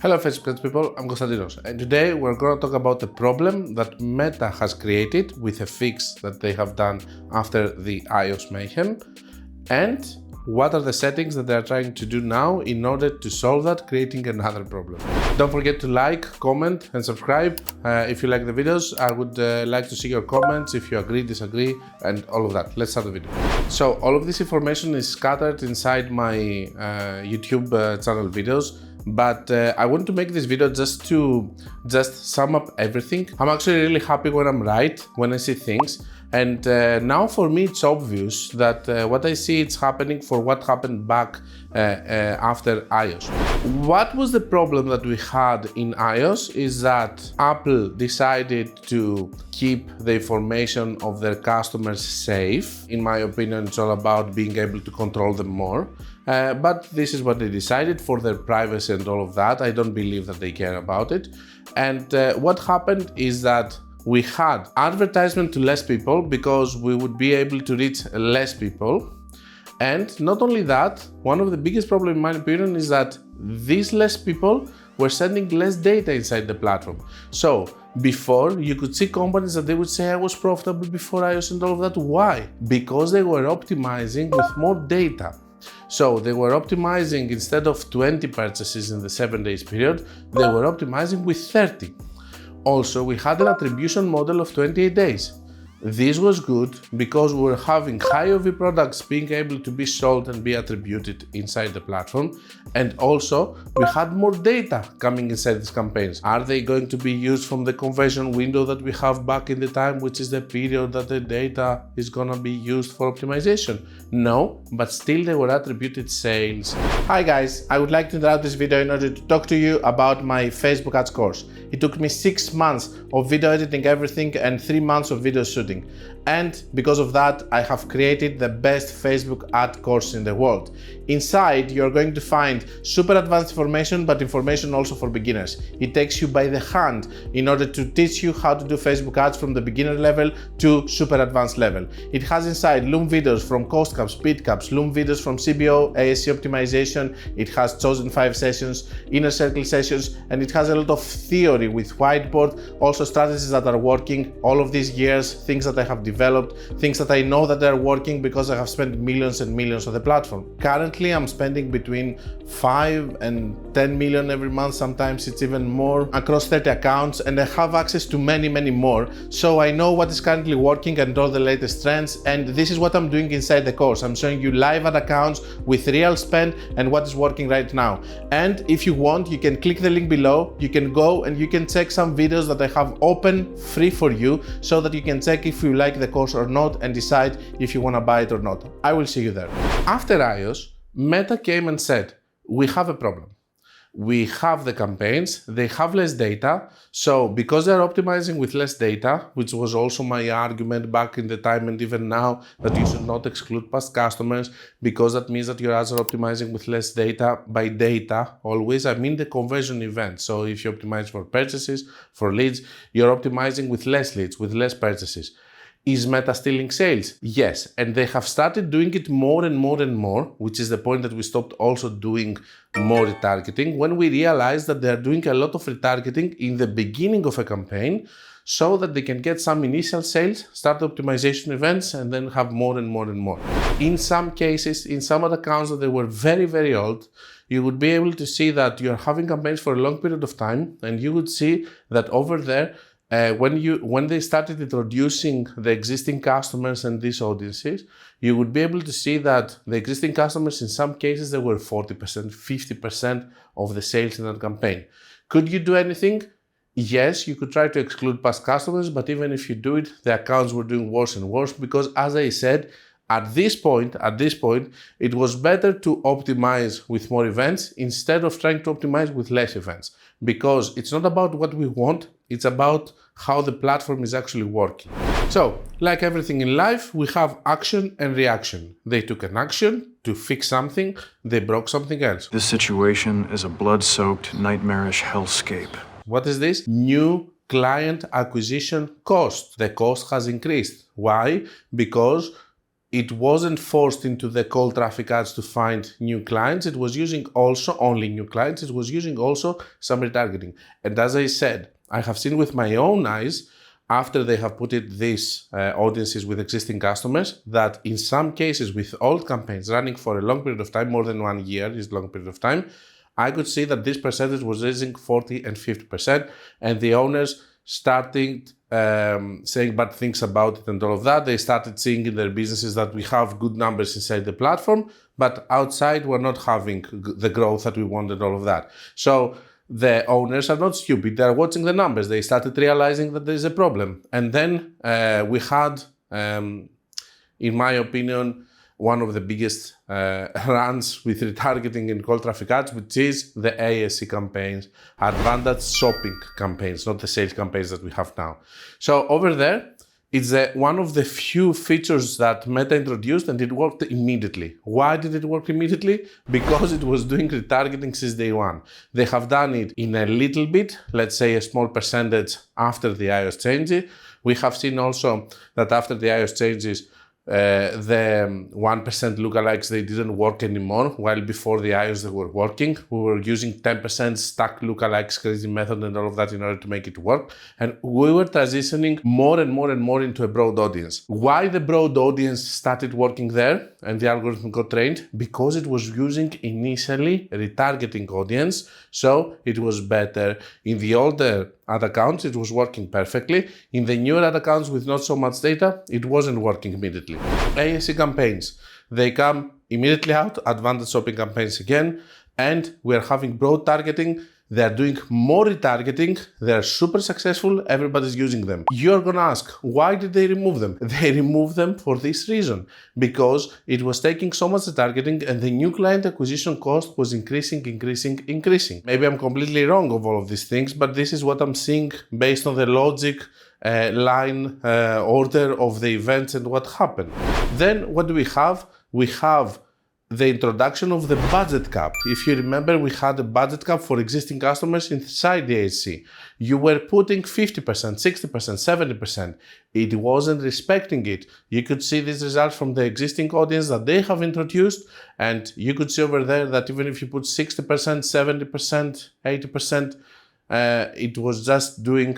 Hello Facebook people, I'm Konstantinos, and today we're going to talk about the problem that Meta has created with a fix that they have done after the iOS mayhem, and what are the settings that they are trying to do now in order to solve that, creating another problem. Don't forget to like, comment and subscribe if you like the videos. I would like to see your comments if you agree, disagree and all of that. Let's start the video. So all of this information is scattered inside my YouTube channel videos. But I want to make this video just to sum up everything. I'm actually really happy when I'm right, when I see things. And now for me it's obvious that what I see it's happening for what happened back after iOS. What was the problem that we had in iOS is that Apple decided to keep the information of their customers safe. In my opinion, it's all about being able to control them more. But this is what they decided for their privacy and all of that. I don't believe that they care about it. And what happened is that we had advertisement to less people because we would be able to reach less people. And not only that, one of the biggest problems in my opinion is that these less people were sending less data inside the platform. So before, you could see companies that they would say I was profitable before iOS and all of that. Why? Because they were optimizing with more data. So they were optimizing instead of 20 purchases in the 7 days period, they were optimizing with 30. Also, we had an attribution model of 28 days. This was good because we were having high OV products being able to be sold and be attributed inside the platform. And also, we had more data coming inside these campaigns. Are they going to be used from the conversion window that we have back in the time, which is the period that the data is going to be used for optimization? No, but still they were attributed sales. Hi guys, I would like to interrupt this video in order to talk to you about my Facebook ads course. It took me 6 months of video editing everything and 3 months of video shooting. And because of that, I have created the best Facebook ad course in the world. Inside, you're going to find super advanced information, but information also for beginners. It takes you by the hand in order to teach you how to do Facebook ads from the beginner level to super advanced level. It has inside Loom videos from cost caps, speed caps, Loom videos from CBO, ASC optimization. It has chosen 5 sessions, inner circle sessions, and it has a lot of theory with whiteboard, also strategies that are working all of these years, things that I have developed, things that I know that are working because I have spent millions and millions on the platform. Currently, I'm spending between 5 and 10 million every month, sometimes it's even more, across 30 accounts, and I have access to many more. So I know what is currently working and all the latest trends, and this is what I'm doing inside the course. I'm showing you live ad accounts with real spend and what is working right now. And if you want, you can click the link below, you can go and you can check some videos that I have open free for you so that you can check if you like the course or not and decide if you want to buy it or not. I will see you there. After iOS, Meta came and said, we have a problem. We have the campaigns, they have less data. So because they're optimizing with less data, which was also my argument back in the time and even now, that you should not exclude past customers because that means that your ads are optimizing with less data. By data, always, I mean the conversion event. So if you optimize for purchases, for leads, you're optimizing with less leads, with less purchases. Is Meta stealing sales? Yes, and they have started doing it more and more, which is the point that we stopped also doing more retargeting when we realized that they're doing a lot of retargeting in the beginning of a campaign so that they can get some initial sales, start optimization events, and then have more and more. In some cases, in some of the accounts that they were very old, you would be able to see that you're having campaigns for a long period of time, and you would see that over there, when they started introducing the existing customers and these audiences, you would be able to see that the existing customers, in some cases, they were 40%, 50% of the sales in that campaign. Could you do anything? Yes, you could try to exclude past customers, but even if you do it, the accounts were doing worse and worse because, as I said, at this point, it was better to optimize with more events instead of trying to optimize with less events. Because it's not about what we want, it's about how the platform is actually working. So, like everything in life, we have action and reaction. They took an action to fix something, they broke something else. This situation is a blood-soaked, nightmarish hellscape. What is this? New client acquisition cost. The cost has increased. Why? Because it wasn't forced into the cold traffic ads to find new clients. It was using also only new clients. It was using also some retargeting. And as I said, I have seen with my own eyes, after they have put it these audiences with existing customers, that in some cases with old campaigns running for a long period of time, more than 1 year is a long period of time, I could see that this percentage was raising 40 and 50%, and the owners starting saying bad things about it and all of that. They started seeing in their businesses that we have good numbers inside the platform, but outside we're not having the growth that we want and all of that. So the owners are not stupid. They're watching the numbers. They started realizing that there's a problem. And then we had, in my opinion, one of the biggest runs with retargeting and cold traffic ads, which is the ASC campaigns, advantage shopping campaigns, not the sales campaigns that we have now. So over there, it's one of the few features that Meta introduced, and it worked immediately. Why did it work immediately? Because it was doing retargeting since day one. They have done it in a little bit, let's say a small percentage after the iOS changes. We have seen also that after the iOS changes, the 1% lookalikes, they didn't work anymore, while before the iOS they were working. We were using 10% stack lookalikes crazy method and all of that in order to make it work, and we were transitioning more and more and more into a broad audience. Why the broad audience started working there and the algorithm got trained? Because it was using initially a retargeting audience, so it was better. In the older ad accounts, it was working perfectly. In the newer ad accounts with not so much data, it wasn't working immediately. ASC campaigns, they come immediately out, advantage shopping campaigns again, and we are having broad targeting. They are doing more retargeting. They are super successful. Everybody's using them. You're gonna ask, why did they remove them? They removed them for this reason, because it was taking so much retargeting and the new client acquisition cost was increasing. Maybe I'm completely wrong of all of these things, but this is what I'm seeing based on the logic line order of the events and what happened. Then what do we have? We have the introduction of the budget cap. If you remember, we had a budget cap for existing customers inside the ASC. You were putting 50%, 60%, 70%. It wasn't respecting it. You could see these results from the existing audience that they have introduced, and you could see over there that even if you put 60%, 70%, 80%, it was just doing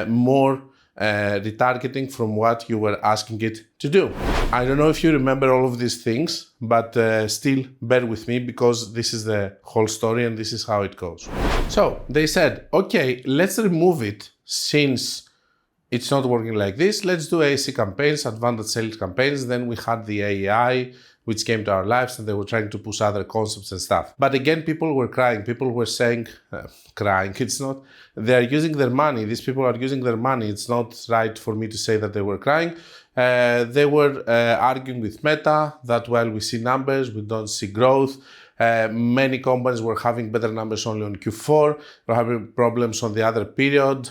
more retargeting from what you were asking it to do. I don't know if you remember all of these things, but still bear with me because this is the whole story and this is how it goes. So they said, okay, let's remove it since it's not working like this. Let's do ASC campaigns, advanced sales campaigns. Then we had the AI, which came to our lives, and they were trying to push other concepts and stuff. But again, people were crying. People were saying, crying, it's not, they're using their money. These people are using their money. It's not right for me to say that they were crying. They were arguing with Meta that while we see numbers, we don't see growth. Many companies were having better numbers only on Q4, were having problems on the other period,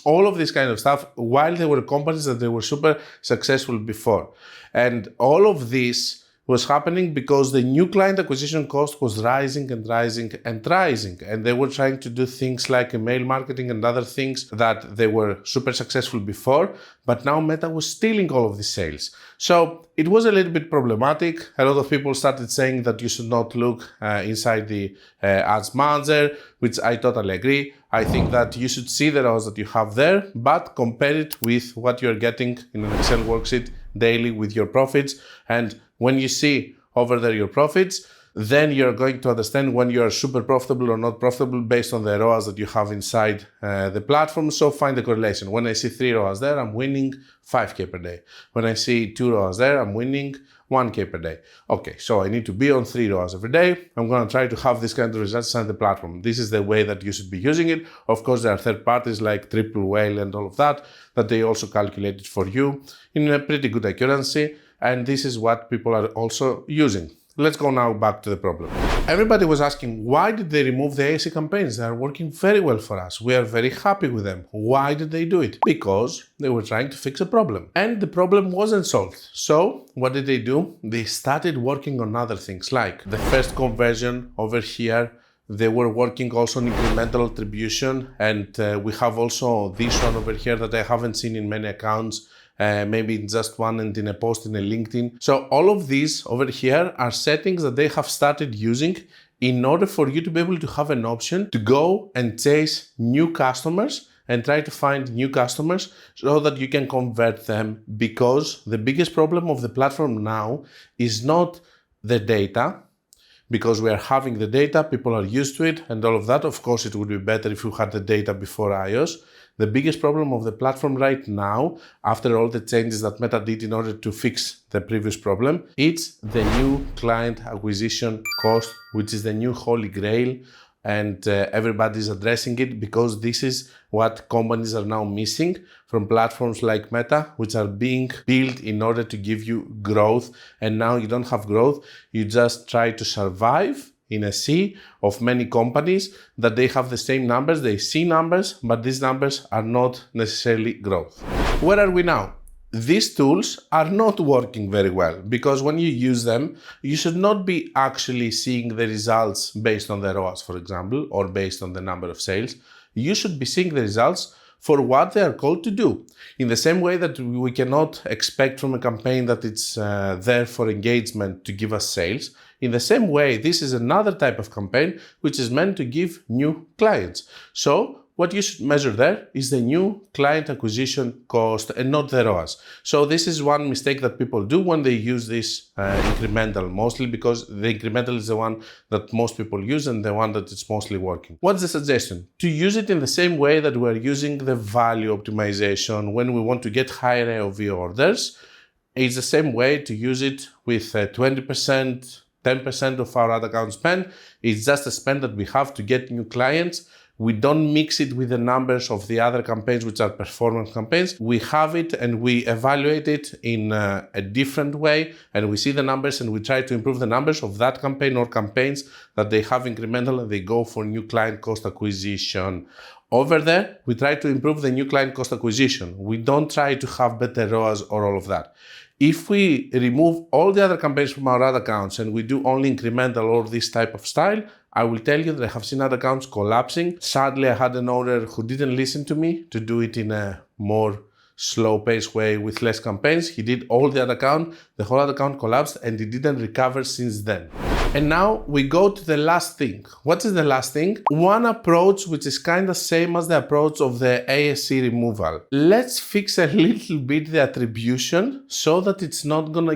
all of this kind of stuff, while there were companies that they were super successful before. And all of this was happening because the new client acquisition cost was rising and rising and rising. And they were trying to do things like email marketing and other things that they were super successful before, but now Meta was stealing all of the sales. So it was a little bit problematic. A lot of people started saying that you should not look inside the ads manager, which I totally agree. I think that you should see the ROAS that you have there, but compare it with what you're getting in an Excel worksheet daily with your profits. And when you see over there your profits, then you're going to understand when you're super profitable or not profitable based on the ROAS that you have inside the platform. So find the correlation. When I see 3 ROAS there, I'm winning 5K per day. When I see 2 ROAS there, I'm winning 1K per day. Okay, so I need to be on 3 ROAS every day. I'm going to try to have this kind of results inside the platform. This is the way that you should be using it. Of course, there are third parties like Triple Whale and all of that they also calculate it for you in a pretty good accuracy. And this is what people are also using. Let's go now back to the problem. Everybody was asking, why did they remove the ASC campaigns? They are working very well for us. We are very happy with them. Why did they do it? Because they were trying to fix a problem. And the problem wasn't solved. So what did they do? They started working on other things like the first conversion over here. They were working also on incremental attribution. And we have also this one over here that I haven't seen in many accounts. maybe in just one and in a post in a LinkedIn. So all of these over here are settings that they have started using in order for you to be able to have an option to go and chase new customers and try to find new customers so that you can convert them, because the biggest problem of the platform now is not the data, because we are having the data, people are used to it and all of that. Of course, it would be better if we had the data before iOS. The biggest problem of the platform right now, after all the changes that Meta did in order to fix the previous problem, it's the new client acquisition cost, which is the new holy grail, and everybody's addressing it because this is what companies are now missing from platforms like Meta, which are being built in order to give you growth. And now you don't have growth, you just try to survive in a sea of many companies that they have the same numbers, they see numbers, but these numbers are not necessarily growth. Where are we now? These tools are not working very well, because when you use them, you should not be actually seeing the results based on the ROAS, for example, or based on the number of sales. You should be seeing the results for what they are called to do. In the same way that we cannot expect from a campaign that it's there for engagement to give us sales, in the same way, this is another type of campaign which is meant to give new clients. So what you should measure there is the new client acquisition cost and not the ROAS. So this is one mistake that people do when they use this incremental, mostly because the incremental is the one that most people use and the one that it's mostly working. What's the suggestion? To use it in the same way that we're using the value optimization when we want to get higher AOV orders. It's the same way to use it with 20%, 10% of our ad account spend. It's just a spend that we have to get new clients. We don't mix it with the numbers of the other campaigns, which are performance campaigns. We have it and we evaluate it in a different way, and we see the numbers and we try to improve the numbers of that campaign or campaigns that they have incremental and they go for new client cost acquisition. Over there, we try to improve the new client cost acquisition. We don't try to have better ROAS or all of that. If we remove all the other campaigns from our ad accounts and we do only incremental or this type of style, I will tell you that I have seen ad accounts collapsing. Sadly, I had an owner who didn't listen to me to do it in a more slow-paced way with less campaigns. He did all the ad account, the whole ad account collapsed, and it didn't recover since then. And now we go to the last thing. What is the last thing? One approach which is kind of same as the approach of the ASC removal. Let's fix a little bit the attribution so that it's not gonna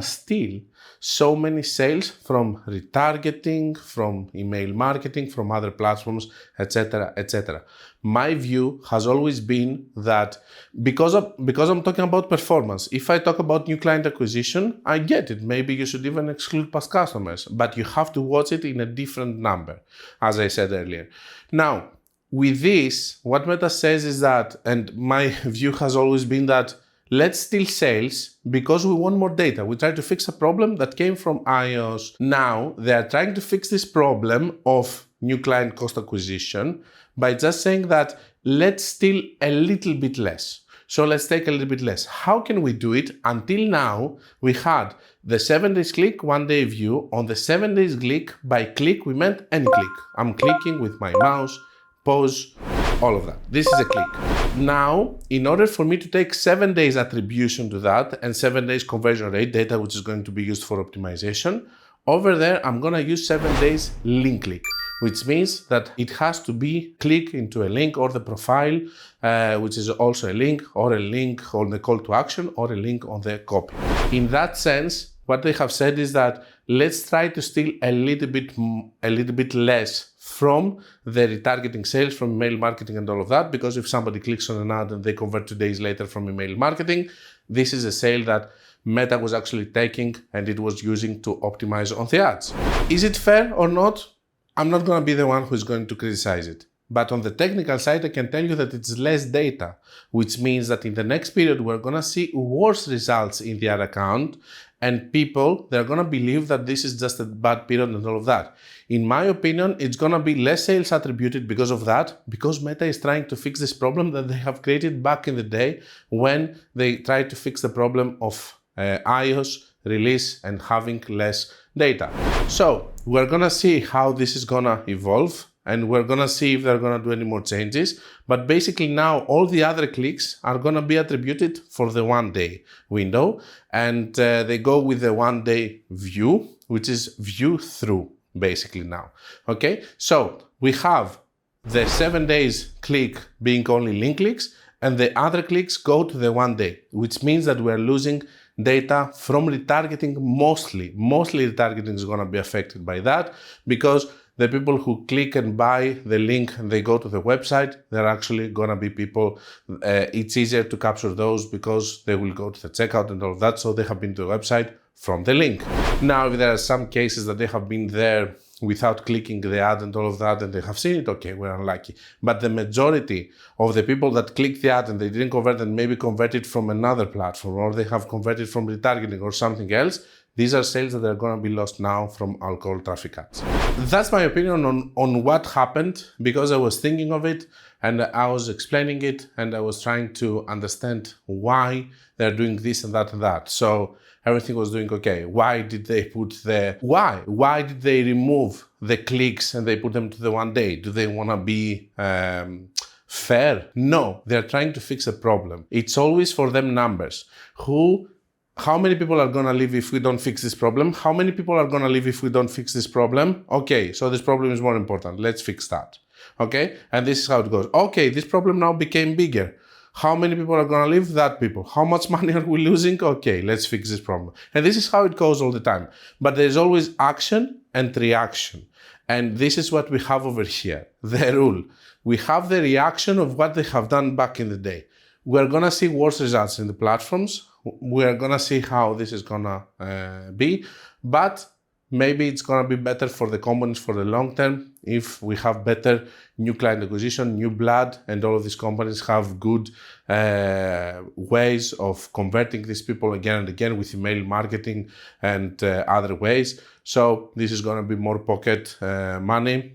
steal so many sales from retargeting, from email marketing, from other platforms, etc., etc. My view has always been that because I'm talking about performance, if I talk about new client acquisition, I get it. Maybe you should even exclude past customers, but you have to watch it in a different number, as I said earlier. Now, with this, what Meta says is that, and my view has always been that, let's steal sales because we want more data. We try to fix a problem that came from iOS. Now they are trying to fix this problem of new client cost acquisition by just saying that let's steal a little bit less. So let's take a little bit less. How can we do it? Until now, we had the 7 days click, 1 day view. On the 7 days click, by click, we meant any click. I'm clicking with my mouse, pause, all of that. This is a click. Now, in order for me to take 7 days attribution to that and 7 days conversion rate data, which is going to be used for optimization, over there, I'm going to use 7 days link click, which means that it has to be click into a link or the profile, which is also a link on the call to action or a link on the copy. In that sense, what they have said is that let's try to steal a little bit less from the retargeting sales, from email marketing and all of that, because if somebody clicks on an ad and they convert 2 days later from email marketing, this is a sale that Meta was actually taking and it was using to optimize on the ads. Is it fair or not? I'm not going to be the one who's going to criticize it. But on the technical side, I can tell you that it's less data, which means that in the next period, we're going to see worse results in the ad account, and people, they're going to believe that this is just a bad period and all of that. In my opinion, it's going to be less sales attributed because of that, because Meta is trying to fix this problem that they have created back in the day when they tried to fix the problem of iOS release and having less data. So we're going to see how this is going to evolve. and we're gonna see if they're gonna do any more changes. But basically now all the other clicks are gonna be attributed for the 1 day window, and they go with the 1 day view, which is view through basically now. Okay, so we have the 7 days click being only link clicks, and the other clicks go to the 1 day, which means that we're losing data from retargeting mostly. Mostly retargeting is going to be affected by that, because the people who click and buy the link and they go to the website, they're actually going to be people, it's easier to capture those because they will go to the checkout and all of that, so they have been to the website from the link. Now, if there are some cases that they have been there without clicking the ad and all of that, and they have seen it, okay, we're unlucky. But the majority of the people that click the ad and they didn't convert and maybe converted from another platform, or they have converted from retargeting or something else, these are sales that are going to be lost now from alcohol traffic ads. That's my opinion on what happened, because I was thinking of it and I was explaining it and I was trying to understand why they're doing this and that and that. So everything was doing okay. Why did they put why did they remove the clicks and they put them to the 1 day? Do they want to be fair? No, they're trying to fix a problem. It's always for them numbers. How many people are gonna leave if we don't fix this problem? How many people are gonna leave if we don't fix this problem? Okay, so this problem is more important. Let's fix that. Okay, and this is how it goes. Okay, this problem now became bigger. How many people are gonna leave? That people. How much money are we losing? Okay, let's fix this problem. And this is how it goes all the time. But there's always action and reaction. And this is what we have over here, the rule. We have the reaction of what they have done back in the day. We're gonna see worse results in the platforms. We're gonna see how this is gonna be, but maybe it's gonna be better for the companies for the long term if we have better new client acquisition, new blood, and all of these companies have good ways of converting these people again and again with email marketing and other ways. So this is gonna be more pocket money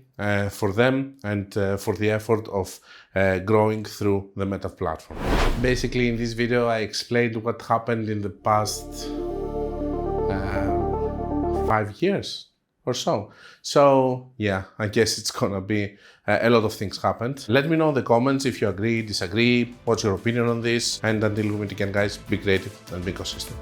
for them and for the effort of growing through the Meta platform. Basically, in this video, I explained what happened in the past 5 years or so. So yeah, I guess it's gonna be a lot of things happened. Let me know in the comments if you agree, disagree, what's your opinion on this, and until we meet again, guys, be creative and be consistent.